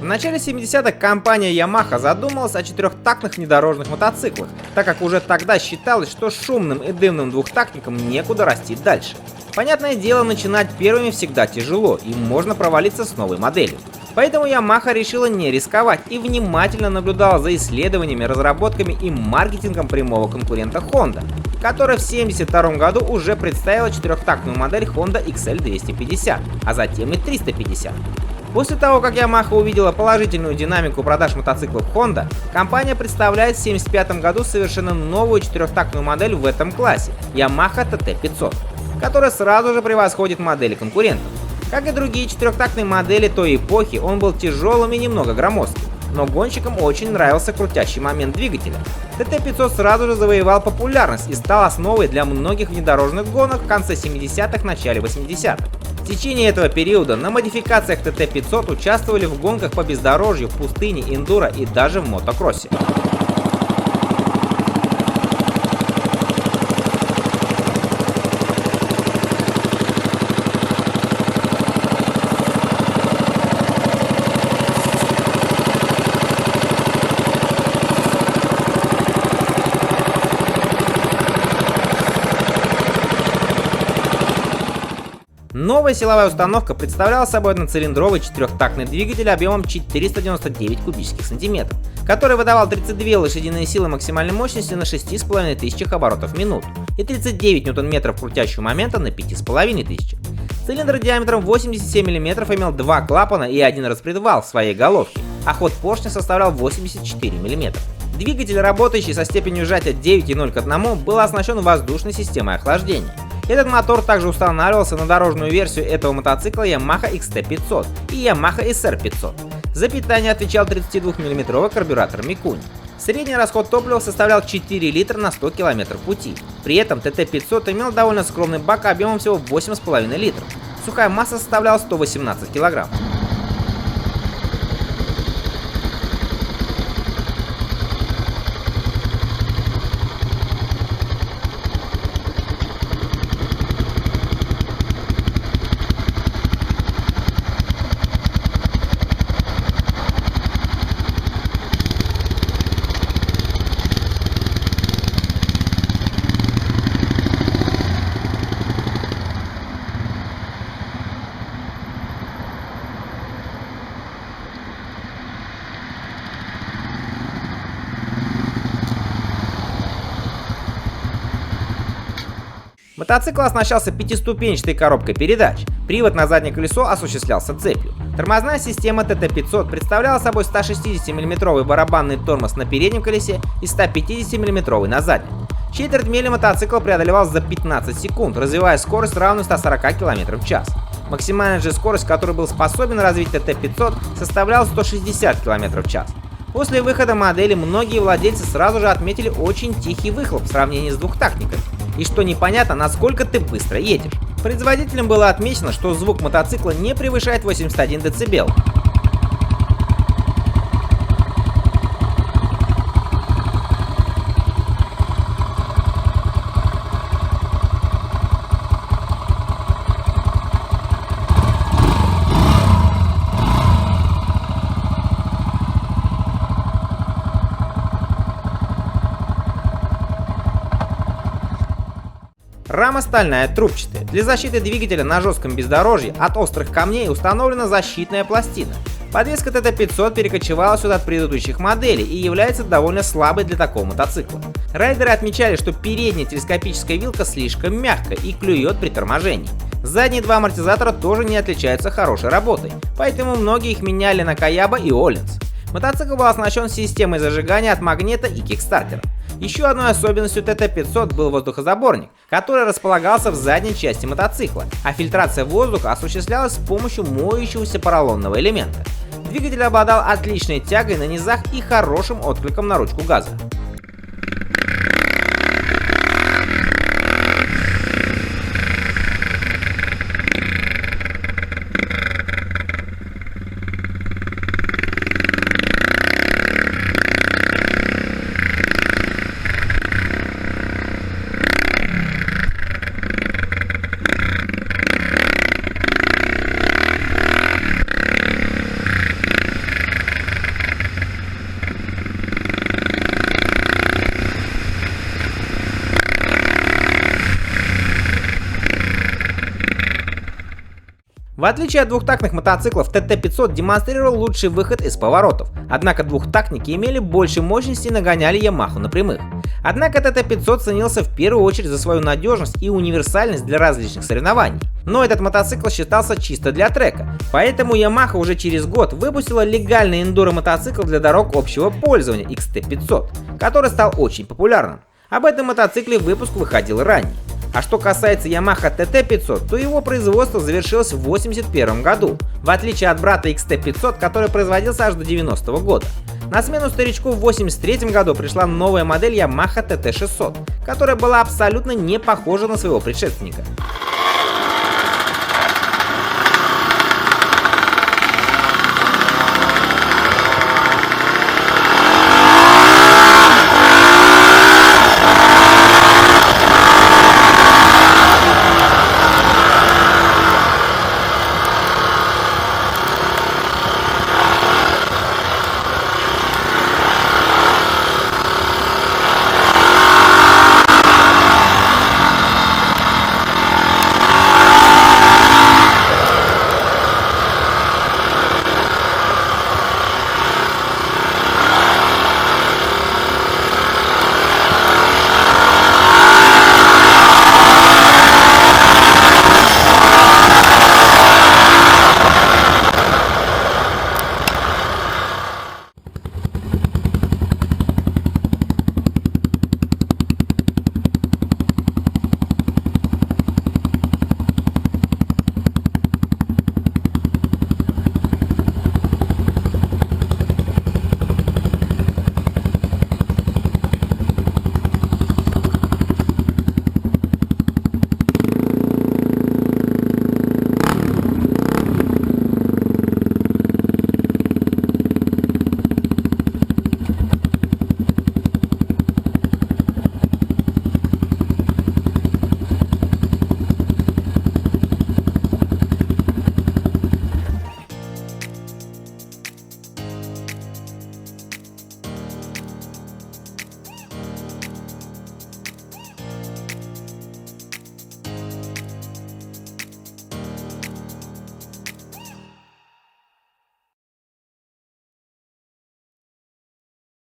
начале 70-х компания Yamaha задумалась о четырехтактных внедорожных мотоциклах, так как уже тогда считалось, что шумным и дымным двухтактникам некуда расти дальше. Понятное дело, начинать первыми всегда тяжело, и можно провалиться с новой моделью. Поэтому Yamaha решила не рисковать и внимательно наблюдала за исследованиями, разработками и маркетингом прямого конкурента Honda, которая в 1972 году уже представила четырехтактную модель Honda XL250, а затем и 350. После того, как Yamaha увидела положительную динамику продаж мотоциклов Honda, компания представляет в 1975 году совершенно новую четырехтактную модель в этом классе – Yamaha TT500, которая сразу же превосходит модели конкурентов. Как и другие четырехтактные модели той эпохи, он был тяжелым и немного громоздким, но гонщикам очень нравился крутящий момент двигателя. TT500 сразу же завоевал популярность и стал основой для многих внедорожных гонок в конце 70-х, начале 80-х. В течение этого периода на модификациях TT500 участвовали в гонках по бездорожью, в пустыне, эндуро и даже в мотокроссе. Новая силовая установка представляла собой одноцилиндровый четырехтактный двигатель объемом 499 кубических сантиметров, который выдавал 32 лошадиные силы максимальной мощности на 6500 оборотов в минуту и 39 ньютон-метров крутящего момента на 5500. Цилиндр диаметром 87 мм имел два клапана и один распредвал в своей головке, а ход поршня составлял 84 мм. Двигатель, работающий со степенью сжатия 9,0 к 1, был оснащен воздушной системой охлаждения. Этот мотор также устанавливался на дорожную версию этого мотоцикла Yamaha XT500 и Yamaha SR500. За питание отвечал 32-мм карбюратор Mikuni. Средний расход топлива составлял 4 литра на 100 км пути. При этом TT500 имел довольно скромный бак объемом всего 8,5 литров. Сухая масса составляла 118 кг. Мотоцикл оснащался пятиступенчатой коробкой передач, привод на заднее колесо осуществлялся цепью. Тормозная система TT500 представляла собой 160 мм барабанный тормоз на переднем колесе и 150 мм на заднем. Четверть мили мотоцикл преодолевал за 15 секунд, развивая скорость равную 140 км в час. Максимальная же скорость, которую был способен развить TT500, составляла 160 км в час. После выхода модели многие владельцы сразу же отметили очень тихий выхлоп в сравнении с двухтактниками, и что непонятно, насколько ты быстро едешь. Производителем было отмечено, что звук мотоцикла не превышает 81 дБ. Рама стальная, трубчатая. Для защиты двигателя на жестком бездорожье от острых камней установлена защитная пластина. Подвеска TT500 перекочевала сюда от предыдущих моделей и является довольно слабой для такого мотоцикла. Райдеры отмечали, что передняя телескопическая вилка слишком мягкая и клюет при торможении. Задние два амортизатора тоже не отличаются хорошей работой, поэтому многие их меняли на Каяба и Оленс. Мотоцикл был оснащен системой зажигания от магнета и кикстартера. Еще одной особенностью TT500 был воздухозаборник, который располагался в задней части мотоцикла, а фильтрация воздуха осуществлялась с помощью моющегося поролонного элемента. Двигатель обладал отличной тягой на низах и хорошим откликом на ручку газа. В отличие от двухтактных мотоциклов, TT500 демонстрировал лучший выход из поворотов, однако двухтактники имели больше мощности и нагоняли Yamaha на прямых. Однако TT500 ценился в первую очередь за свою надежность и универсальность для различных соревнований. Но этот мотоцикл считался чисто для трека, поэтому Yamaha уже через год выпустила легальный эндуро-мотоцикл для дорог общего пользования XT500, который стал очень популярным. Об этом мотоцикле выпуск выходил ранее. А что касается Yamaha TT500, то его производство завершилось в 1981 году, в отличие от брата XT500, который производился аж до 90-го года. На смену старичку в 1983 году пришла новая модель Yamaha TT600, которая была абсолютно не похожа на своего предшественника.